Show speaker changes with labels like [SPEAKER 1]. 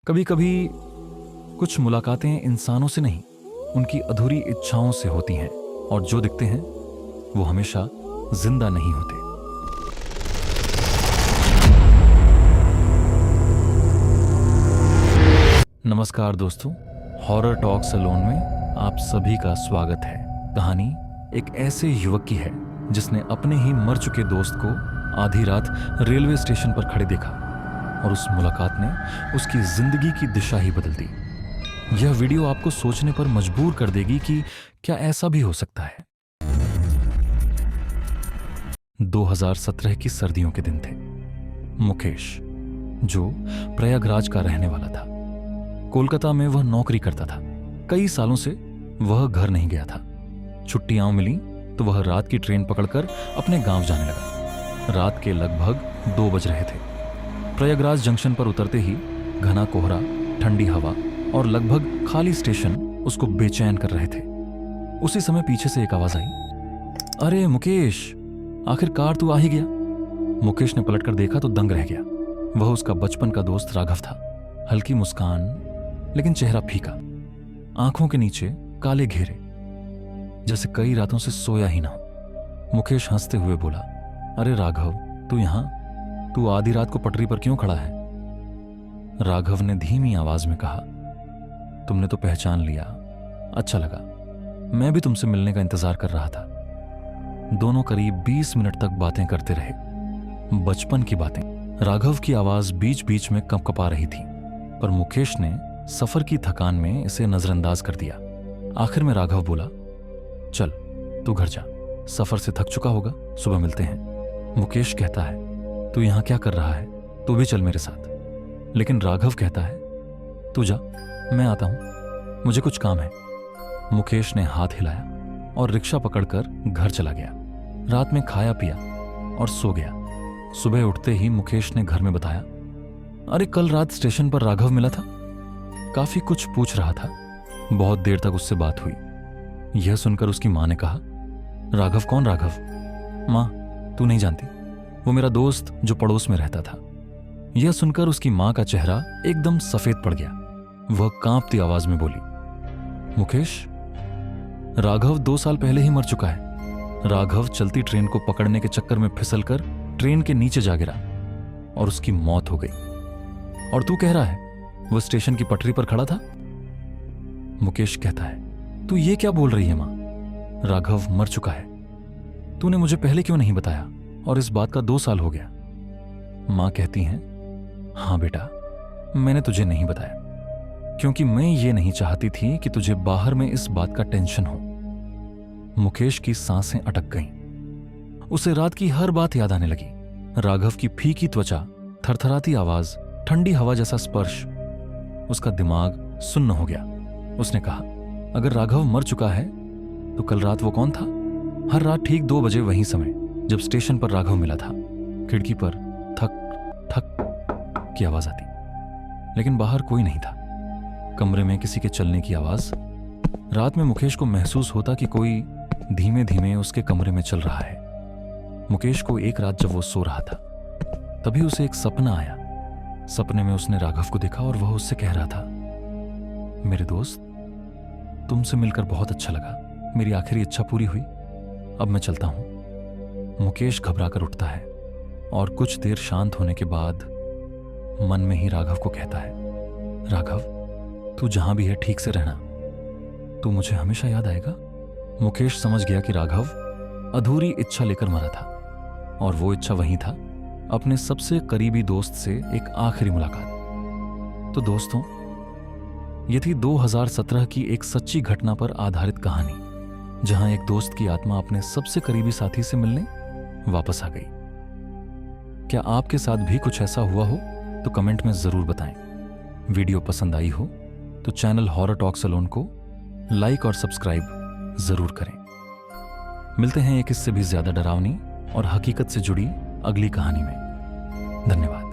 [SPEAKER 1] कभी कभी कुछ मुलाकातें इंसानों से नहीं, उनकी अधूरी इच्छाओं से होती हैं, और जो दिखते हैं वो हमेशा जिंदा नहीं होते। नमस्कार दोस्तों, हॉरर टॉक्स अलोन में आप सभी का स्वागत है। कहानी एक ऐसे युवक की है जिसने अपने ही मर चुके दोस्त को आधी रात रेलवे स्टेशन पर खड़े देखा, और उस मुलाकात ने उसकी जिंदगी की दिशा ही बदल दी। यह वीडियो आपको सोचने पर मजबूर कर देगी कि क्या ऐसा भी हो सकता है। 2017 की सर्दियों के दिन थे। मुकेश, जो प्रयागराज का रहने वाला था, कोलकाता में वह नौकरी करता था। कई सालों से वह घर नहीं गया था। छुट्टियां मिली तो वह रात की ट्रेन पकड़कर अपने गांव जाने लगा। रात के लगभग 2 बज रहे थे। प्रयागराज जंक्शन पर उतरते ही घना कोहरा, ठंडी हवा और लगभग खाली स्टेशन उसको बेचैन कर रहे थे। उसी समय पीछे से एक आवाज आई, अरे मुकेश, आखिरकार तू आ ही गया। मुकेश ने पलटकर देखा तो दंग रह गया। वह उसका बचपन का दोस्त राघव था। हल्की मुस्कान, लेकिन चेहरा फीका, आंखों के नीचे काले घेरे, जैसे कई रातों से सोया ही ना हो। मुकेश हंसते हुए बोला, अरे राघव, तू यहां? तू आधी रात को पटरी पर क्यों खड़ा है? राघव ने धीमी आवाज में कहा, तुमने तो पहचान लिया, अच्छा लगा। मैं भी तुमसे मिलने का इंतजार कर रहा था। दोनों करीब 20 मिनट तक बातें करते रहे, बचपन की बातें। राघव की आवाज बीच बीच में कंपकपा रही थी, पर मुकेश ने सफर की थकान में इसे नजरअंदाज कर दिया। आखिर में राघव बोला, चल तू घर जा, सफर से थक चुका होगा, सुबह मिलते हैं। मुकेश कहता है, तू यहां क्या कर रहा है? तू भी चल मेरे साथ। लेकिन राघव कहता है, तू जा, मैं आता हूं, मुझे कुछ काम है। मुकेश ने हाथ हिलाया और रिक्शा पकड़कर घर चला गया। रात में खाया पिया और सो गया। सुबह उठते ही मुकेश ने घर में बताया, अरे कल रात स्टेशन पर राघव मिला था, काफी कुछ पूछ रहा था। बहुत देर तक उससे बात हुई। यह सुनकर उसकी मां ने कहा, राघव? कौन राघव? मां, तू नहीं जानती, वो मेरा दोस्त जो पड़ोस में रहता था। यह सुनकर उसकी मां का चेहरा एकदम सफेद पड़ गया। वह कांपती आवाज में बोली, मुकेश, राघव 2 साल पहले ही मर चुका है। राघव चलती ट्रेन को पकड़ने के चक्कर में फिसलकर ट्रेन के नीचे जा गिरा और उसकी मौत हो गई। और तू कह रहा है वह स्टेशन की पटरी पर खड़ा था? मुकेश कहता है, तू ये क्या बोल रही है मां? राघव मर चुका है। तूने मुझे पहले क्यों नहीं बताया? और इस बात का 2 साल हो गया। मां कहती हैं, हां बेटा, मैंने तुझे नहीं बताया क्योंकि मैं ये नहीं चाहती थी कि तुझे बाहर में इस बात का टेंशन हो। मुकेश की सांसें अटक गईं। उसे रात की हर बात याद आने लगी। राघव की फीकी त्वचा, थरथराती आवाज, ठंडी हवा जैसा स्पर्श। उसका दिमाग सुन्न हो गया। उसने कहा, अगर राघव मर चुका है तो कल रात वो कौन था? हर रात ठीक 2 बजे वही समय जब स्टेशन पर राघव मिला था, खिड़की पर थक थक की आवाज आती, लेकिन बाहर कोई नहीं था। कमरे में किसी के चलने की आवाज। रात में मुकेश को महसूस होता कि कोई धीमे धीमे उसके कमरे में चल रहा है। मुकेश को एक रात जब वो सो रहा था, तभी उसे एक सपना आया। सपने में उसने राघव को देखा और वह उससे कह रहा था, मेरे दोस्त, तुमसे मिलकर बहुत अच्छा लगा, मेरी आखिरी इच्छा पूरी हुई, अब मैं चलता हूं। मुकेश घबराकर उठता है और कुछ देर शांत होने के बाद मन में ही राघव को कहता है, राघव, तू जहां भी है ठीक से रहना, तू मुझे हमेशा याद आएगा। मुकेश समझ गया कि राघव अधूरी इच्छा लेकर मरा था, और वो इच्छा वही था, अपने सबसे करीबी दोस्त से एक आखिरी मुलाकात। तो दोस्तों, ये थी 2017 की एक सच्ची घटना पर आधारित कहानी, जहां एक दोस्त की आत्मा अपने सबसे करीबी साथी से मिलने वापस आ गई। क्या आपके साथ भी कुछ ऐसा हुआ हो तो कमेंट में जरूर बताएं। वीडियो पसंद आई हो तो चैनल हॉरर टॉक्स अलोन को लाइक और सब्सक्राइब जरूर करें। मिलते हैं एक इससे भी ज्यादा डरावनी और हकीकत से जुड़ी अगली कहानी में। धन्यवाद।